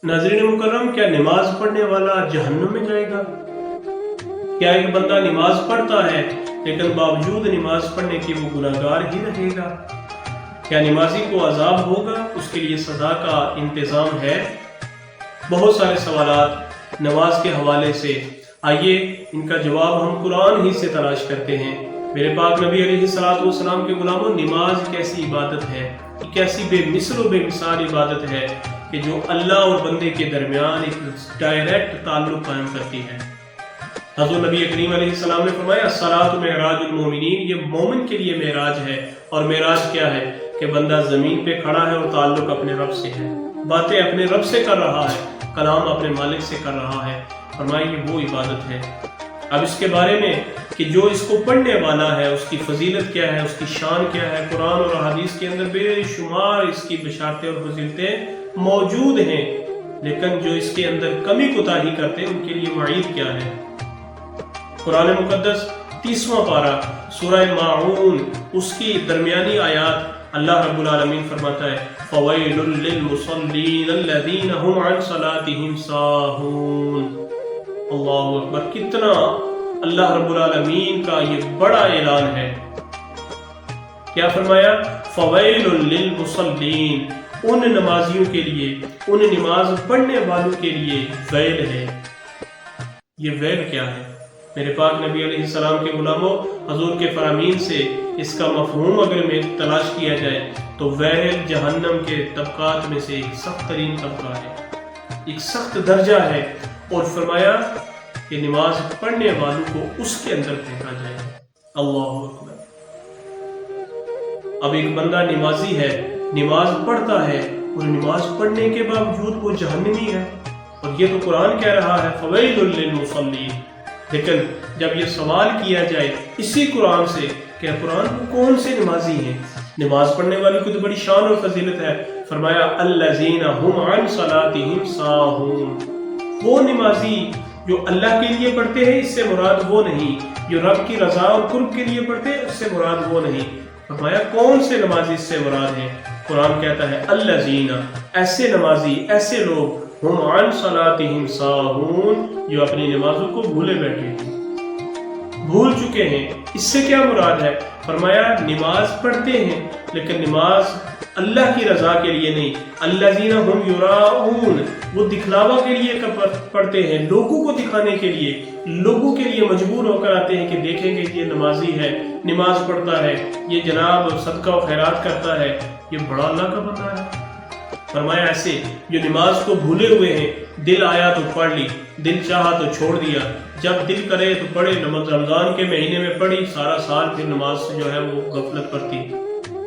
नाज़रीन मुकर्रम, क्या नमाज पढ़ने वाला जहन्नुम में जाएगा? क्या एक बंदा नमाज पढ़ता है लेकिन बावजूद नमाज पढ़ने के वो गुनाहगार ही रहेगा? क्या नमाजी को अजाब होगा? उसके लिए सजा का इंतज़ाम है? बहुत सारे सवालात नमाज के हवाले से, आइए इनका जवाब हम कुरान ही से तलाश करते हैं। मेरे पाक नबी अलैहिस्सलाम के गुलामों, नमाज एक ऐसी इबादत है, एक ऐसी बेमिसल बेमिसाल इबादत है कि जो अल्लाह और बंदे के दरमियान एक डायरेक्ट ताल्लुक कायम करती है। हज़रत नबी करीम अलैहिस्सलाम ने फरमाया, सलातु मेराजुल मोमिनीन, ये मोमिन के लिए मेराज है। और मेराज क्या है कि बंदा ज़मीन पे खड़ा है और ताल्लुक अपने रब से है, बातें अपने रब से कर रहा है, कलाम अपने मालिक से कर रहा है। फरमाया ये वो इबादत है। अब इसके बारे में कि जो इसको पढ़ने वाला है उसकी फजीलत क्या है, उसकी शान क्या है, कुरान और हदीस के अंदर बेशुमार इसकी बशारतें और फजीलतें मौजूद हैं। लेकिन जो इसके अंदर कमी कोताही करते हैं उनके लिए वईद क्या है? कुरान मुकद्दस 30वां पारा सूरह माऊन, उसकी दरमियानी आयात, अल्लाह रब्बुल आलमीन फरमाता है, फवैलुल लिल मुसल्लीन अल्लज़ीना हुम अन सलातिहिम साहून। अल्लाहु अकबर, कितना अल्लाह रब्बुल आलमीन का ये बड़ा ऐलान है। क्या फरमाया? फवैलुल लिल मुसल्लीन, उन नमाजियों के लिए, उन नमाज पढ़ने वालों के लिए वैल है। ये वैल क्या है? मेरे पाक नबी अलैहिस्सलाम के गुलामों, हजूर के फरामीन से इसका मफहूम अगर में तलाश किया जाए तो वैल जहन्नम के तबकात में से एक सख्त तरीन तबका है, एक सख्त दर्जा है। और फरमाया कि नमाज पढ़ने वालों को उसके अंदर फेंका जाए। अल्लाहु अकबर। अब एक बंदा नमाजी है, नमाज पढ़ता है और नमाज पढ़ने के बावजूद वो जहन्नमी है, और ये तो कुरान कह रहा है फवैलुल लिल मुसल्लीन। लेकिन जब ये सवाल किया जाए इसी कुरान से, क्या कुरान को कौन से नमाजी हैं? नमाज पढ़ने वालों की तो बड़ी शान और फजीलत है। फरमाया अल्लज़ीना हुम अन सलातिहिम साहून, वो नमाजी जो अल्लाह के लिए पढ़ते हैं, इससे मुराद वो नहीं। जो रब की रजा और कुर्ब के लिए पढ़ते हैं, उससे मुराद वो नहीं। फरमाया कौन से नमाजी इससे मुराद हैं? कुरान कहता है अल्लज़ीना, ऐसे नमाजी, ऐसे लोग, हुम अन सलातिहिम साहून, जो अपनी नमाजों को भूले बैठे हैं, भूल चुके हैं। इससे क्या मुराद है? फरमाया नमाज पढ़ते हैं लेकिन नमाज अल्लाह की रजा के लिए नहीं। अल्लज़ीना हुम युराऊन, वो दिखलावा के लिए पढ़ते हैं, लोगों को दिखाने के लिए, लोगों के लिए मजबूर होकर आते हैं कि देखेंगे ये नमाजी है, नमाज पढ़ता है, ये जनाब सदका और खैरात करता है, ये बड़ा अल्लाह का बंदा है। फरमाया ऐसे जो नमाज को भूले हुए हैं, दिल आया तो पढ़ ली, दिल चाहा तो छोड़ दिया, जब दिल करे तो पढ़े, रमजान के महीने में पढ़ी, सारा साल फिर नमाज से जो है वो गफलत करती,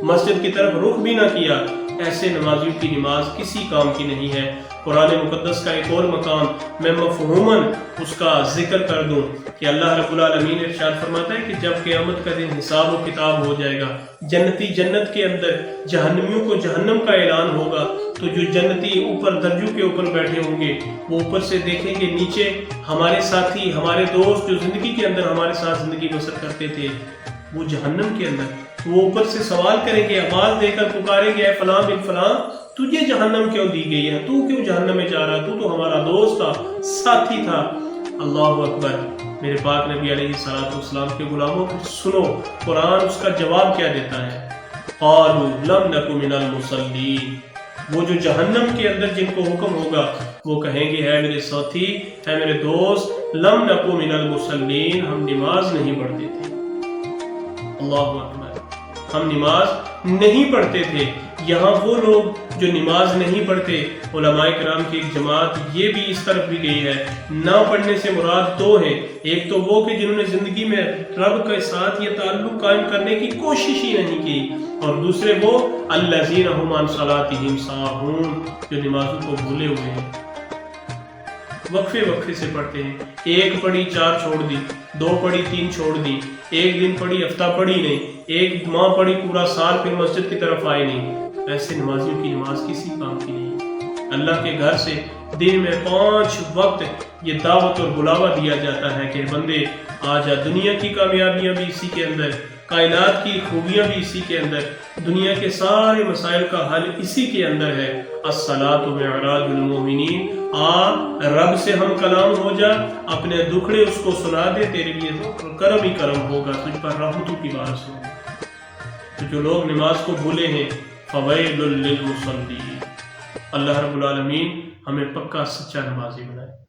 मस्जिद की तरफ रुख भी ना किया, ऐसे नमाजियों की नमाज किसी काम की नहीं है। कुरान मुकद्दस का एक और मकाम मैं मफहूमन उसका जिक्र कर दूं कि अल्लाह रब्बुल आलमीन इरशाद फरमाता है कि जब क़यामत का दिन हिसाब व किताब हो जाएगा, जन्नती जन्नत के अंदर, जहन्नमियों को जहन्नम का ऐलान होगा, तो जो जन्नती ऊपर दर्जों के ऊपर बैठे होंगे वो ऊपर से देखेंगे नीचे हमारे साथी, हमारे दोस्त जो जिंदगी के अंदर हमारे साथ जिंदगी बसर करते थे, वो जहन्नम के अंदर। वो ऊपर से सवाल करेंगे, आवाज देकर पुकारेंगे, फलां बिन फलां, तुझे जहन्नम क्यों दी गई है? तू क्यों जहन्नम में जा रहा? तू तो हमारा दोस्त था, साथी था। अल्लाहु अकबर। मेरे पाक नबी अलैहिस्सलाम के गुलामों, सुनो कुरान उसका जवाब क्या देता है। क़ालू लम नकु मिनल मुसल्लीन, वो जो जहन्नम के अंदर जिनको हुक्म होगा वो कहेंगे, है मेरे साथी, है मेरे दोस्त, लम नकु मिनल मुसल्लीन, हम नमाज नहीं पढ़ते थे। अल्लाहु अकबर, हम नमाज नहीं पढ़ते थे। यहाँ वो लोग जो नमाज नहीं पढ़ते, उलमाए किराम की एक जमात ये भी इस तरफ भी गई है। ना पढ़ने से मुराद दो हैं, एक तो वो कि जिन्होंने जिंदगी में रब के साथ ये ताल्लुक कायम करने की कोशिश ही नहीं की, और दूसरे वो अल्लज़ीना हुम अन सलातिहिम साहून, जो नमाजों को भूले हुए हैं, वक्फे वक्फे से पढ़ते हैं। एक पढ़ी 4 छोड़ दी, 2 पढ़ी 3 छोड़ दी, एक दिन पढ़ी हफ्ता पढ़ी नहीं, एक माह पढ़ी पूरा साल फिर मस्जिद की तरफ आए नहीं। ऐसे नमाजियों की नमाज किसी काम की नहीं। अल्लाह के घर से दिन में 5 वक्त ये दावत और बुलावा दिया जाता है कि बंदे आ जा, दुनिया की कामयाबियां भी इसी के अंदर, کائنات کی خوبیاں بھی اسی کے اندر، دنیا کے سارے مسائل کا حل اسی کے اندر ہے۔ الصلاۃ معراج المومنین، رب سے ہم کلام ہو جا، اپنے دکھڑے اس کو سنا دے، تیرے لیے کرم ہی کرم ہوگا، تجھ پر رحمتوں کی بارش ہوگی۔ تو جو لوگ نماز کو بھولے ہیں، فویل للمصلین، اللہ رب العالمین ہمیں پکا سچا نمازی بنائے۔